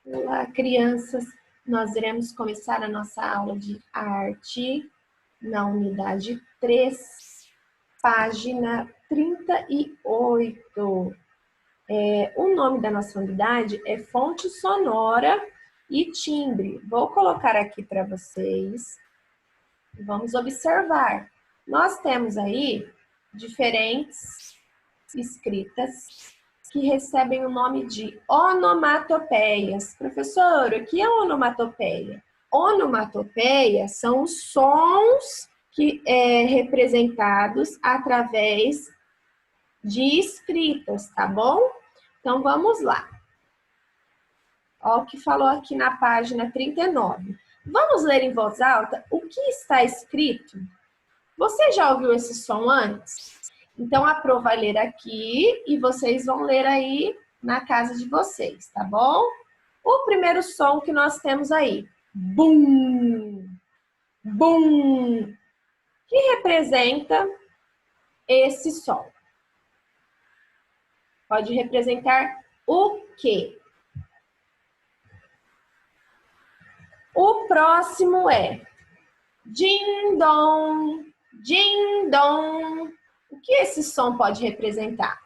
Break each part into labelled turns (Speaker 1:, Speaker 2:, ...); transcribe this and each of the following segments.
Speaker 1: Olá, crianças! Nós iremos começar a nossa aula de arte na unidade 3, página 38. O nome da nossa unidade é Fonte Sonora e Timbre. Vou colocar aqui para vocês. Vamos observar. Nós temos aí diferentes escritas que recebem o nome de onomatopeias. Professor, o que é onomatopeia? Onomatopeia são os sons que representados através de escritas, tá bom? Então, vamos lá. Olha o que falou aqui na página 39. Vamos ler em voz alta o que está escrito? Você já ouviu esse som antes? Então, a Pro vai ler aqui e vocês vão ler aí na casa de vocês, tá bom? O primeiro som que nós temos aí, bum, bum, que representa esse som. Pode representar o quê? O próximo é din dong, din dong. O que esse som pode representar?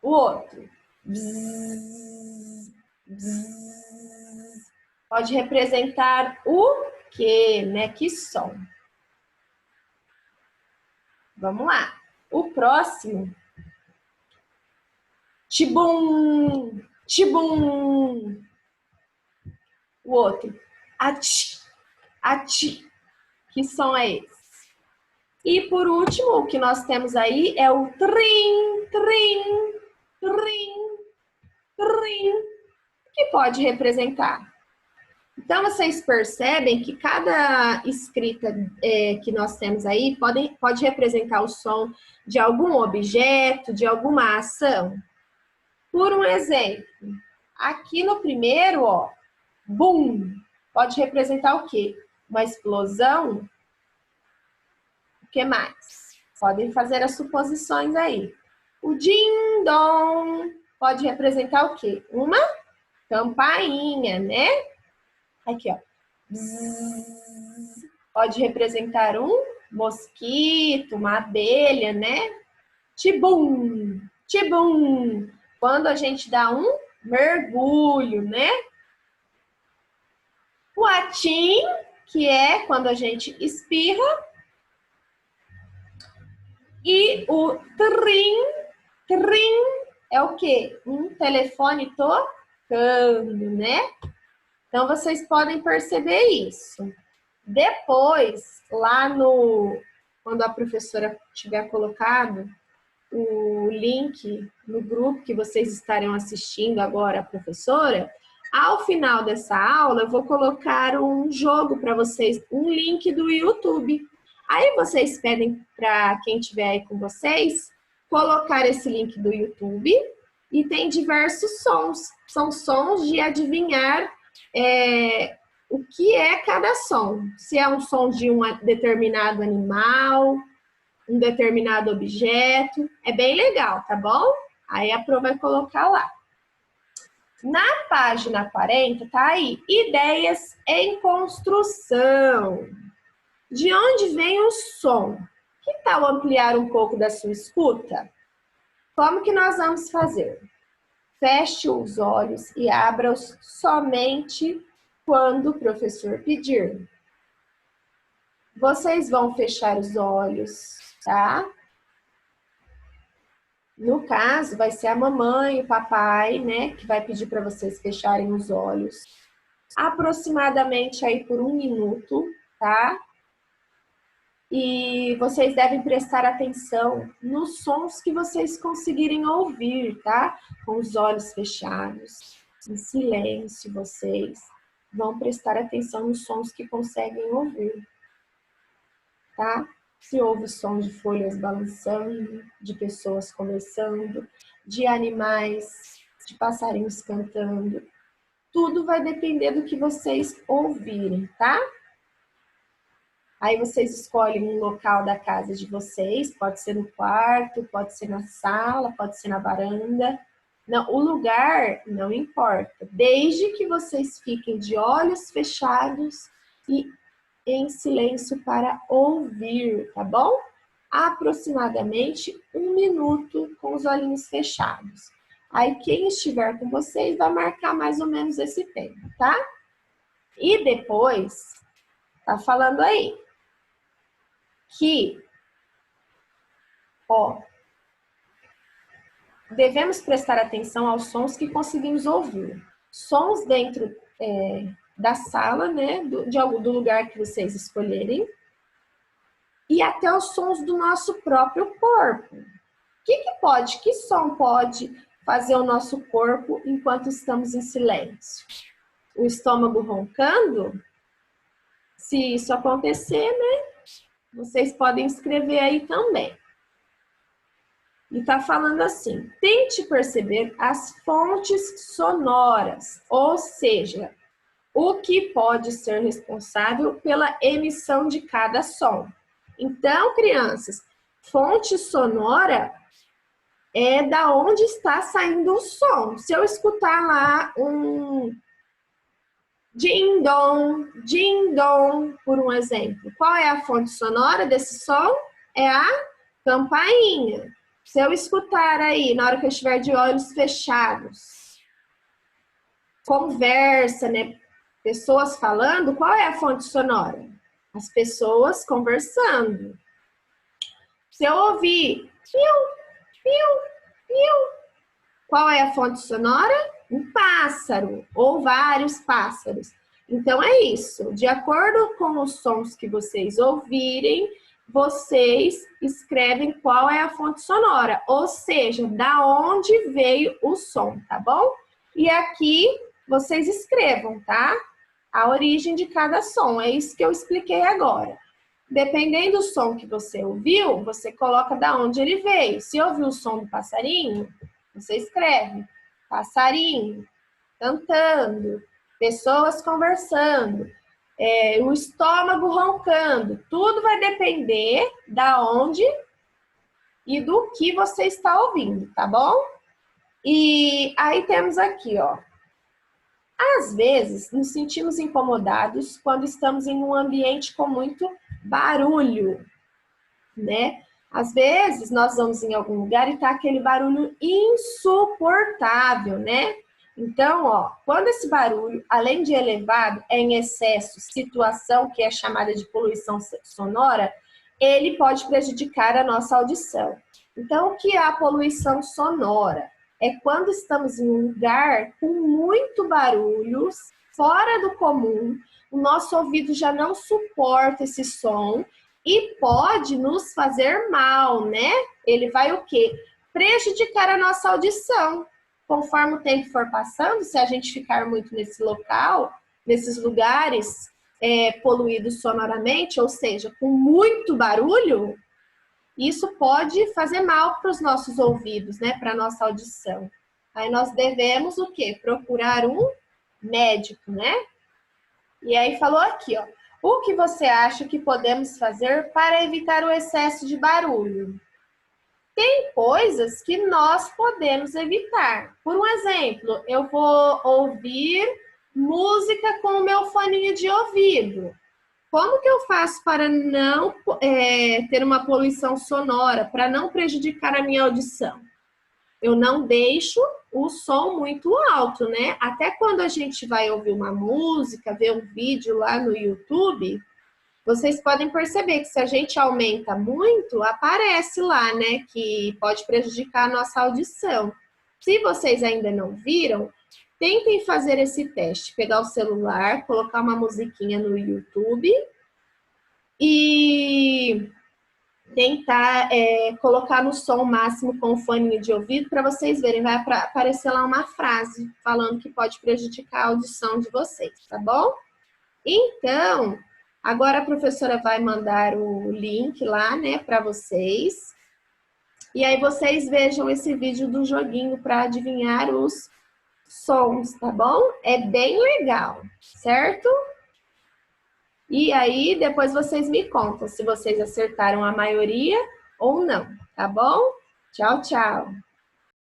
Speaker 1: O outro. Bzz, bzz. Pode representar o quê, né? Que som? Vamos lá. O próximo. Tibum, tibum. O outro. Ati, ati. Que som é esse? E por último, o que nós temos aí é o trim, trim, trim, trim, que pode representar. Então, vocês percebem que cada escrita que nós temos aí pode representar o som de algum objeto, de alguma ação. Por um exemplo, aqui no primeiro, ó, bum, pode representar o quê? Uma explosão. O que mais? Podem fazer as suposições aí. O din-dong pode representar o quê? Uma campainha, né? Aqui, ó. Bzzz. Pode representar um mosquito, uma abelha, né? Tibum, tibum. Quando a gente dá um mergulho, né? O atim, que é quando a gente espirra. E o trim, trim é o quê? Um telefone tocando, né? Então, vocês podem perceber isso. Depois, lá no... Quando a professora tiver colocado o link no grupo que vocês estarão assistindo agora, a professora, ao final dessa aula, eu vou colocar um jogo para vocês, um link do YouTube. Aí vocês pedem para quem estiver aí com vocês, colocar esse link do YouTube e tem diversos sons. São sons de adivinhar o que é cada som. Se é um som de um determinado animal, um determinado objeto. É bem legal, tá bom? Aí a Pro vai colocar lá. Na página 40, tá aí, ideias em construção. De onde vem o som? Que tal ampliar um pouco da sua escuta? Como que nós vamos fazer? Feche os olhos e abra-os somente quando o professor pedir. Vocês vão fechar os olhos, tá? No caso, vai ser a mamãe e o papai, né, que vai pedir para vocês fecharem os olhos. Aproximadamente aí por 1 minuto, tá? E vocês devem prestar atenção nos sons que vocês conseguirem ouvir, tá? Com os olhos fechados, em silêncio, vocês vão prestar atenção nos sons que conseguem ouvir, tá? Se ouve som de folhas balançando, de pessoas conversando, de animais, de passarinhos cantando. Tudo vai depender do que vocês ouvirem, tá? Aí vocês escolhem um local da casa de vocês, pode ser no quarto, pode ser na sala, pode ser na varanda, Não, o lugar não importa, desde que vocês fiquem de olhos fechados e em silêncio para ouvir, tá bom? Aproximadamente 1 minuto com os olhinhos fechados. Aí quem estiver com vocês vai marcar mais ou menos esse tempo, tá? E depois, tá falando aí que, ó, devemos prestar atenção aos sons que conseguimos ouvir. Sons dentro da sala, né, do lugar que vocês escolherem, e até os sons do nosso próprio corpo. Que som pode fazer o nosso corpo enquanto estamos em silêncio? O estômago roncando? Se isso acontecer, né, vocês podem escrever aí também. E tá falando assim, tente perceber as fontes sonoras, ou seja, o que pode ser responsável pela emissão de cada som. Então, crianças, fonte sonora é da onde está saindo o som. Se eu escutar lá um ding-dong, por um exemplo, qual é a fonte sonora desse som? É a campainha. Se eu escutar aí, na hora que eu estiver de olhos fechados, conversa, né? Pessoas falando, qual é a fonte sonora? As pessoas conversando. Se eu ouvir piu, piu, piu, qual é a fonte sonora? Um pássaro ou vários pássaros. Então é isso. De acordo com os sons que vocês ouvirem, vocês escrevem qual é a fonte sonora, ou seja, da onde veio o som, tá bom? E aqui vocês escrevam, tá? A origem de cada som, é isso que eu expliquei agora. Dependendo do som que você ouviu, você coloca da onde ele veio. Se ouviu o som do passarinho, você escreve passarinho, cantando, pessoas conversando, o estômago roncando. Tudo vai depender da onde e do que você está ouvindo, tá bom? E aí temos aqui, ó. Às vezes, nos sentimos incomodados quando estamos em um ambiente com muito barulho, né? Às vezes, nós vamos em algum lugar e tá aquele barulho insuportável, né? Então, ó, quando esse barulho, além de elevado, é em excesso, situação que é chamada de poluição sonora, ele pode prejudicar a nossa audição. Então, o que é a poluição sonora? É quando estamos em um lugar com muito barulho, fora do comum, o nosso ouvido já não suporta esse som e pode nos fazer mal, né? Ele vai o quê? Prejudicar a nossa audição. Conforme o tempo for passando, se a gente ficar muito nesse local, nesses lugares poluídos sonoramente, ou seja, com muito barulho, isso pode fazer mal para os nossos ouvidos, né? Para a nossa audição. Aí nós devemos o quê? Procurar um médico, né? E aí falou aqui, ó. O que você acha que podemos fazer para evitar o excesso de barulho? Tem coisas que nós podemos evitar. Por um exemplo, eu vou ouvir música com o meu foninho de ouvido. Como que eu faço para não ter uma poluição sonora, para não prejudicar a minha audição? Eu não deixo o som muito alto, né? Até quando a gente vai ouvir uma música, ver um vídeo lá no YouTube, vocês podem perceber que se a gente aumenta muito, aparece lá, né? Que pode prejudicar a nossa audição. Se vocês ainda não viram, tentem fazer esse teste. Pegar o celular, colocar uma musiquinha no YouTube e tentar colocar no som máximo com o fone de ouvido para vocês verem. Vai aparecer lá uma frase falando que pode prejudicar a audição de vocês, tá bom? Então, agora a professora vai mandar o link lá, né, para vocês. E aí vocês vejam esse vídeo do joguinho para adivinhar os sons, tá bom? É bem legal, certo? E aí, depois vocês me contam se vocês acertaram a maioria ou não, tá bom? Tchau, tchau!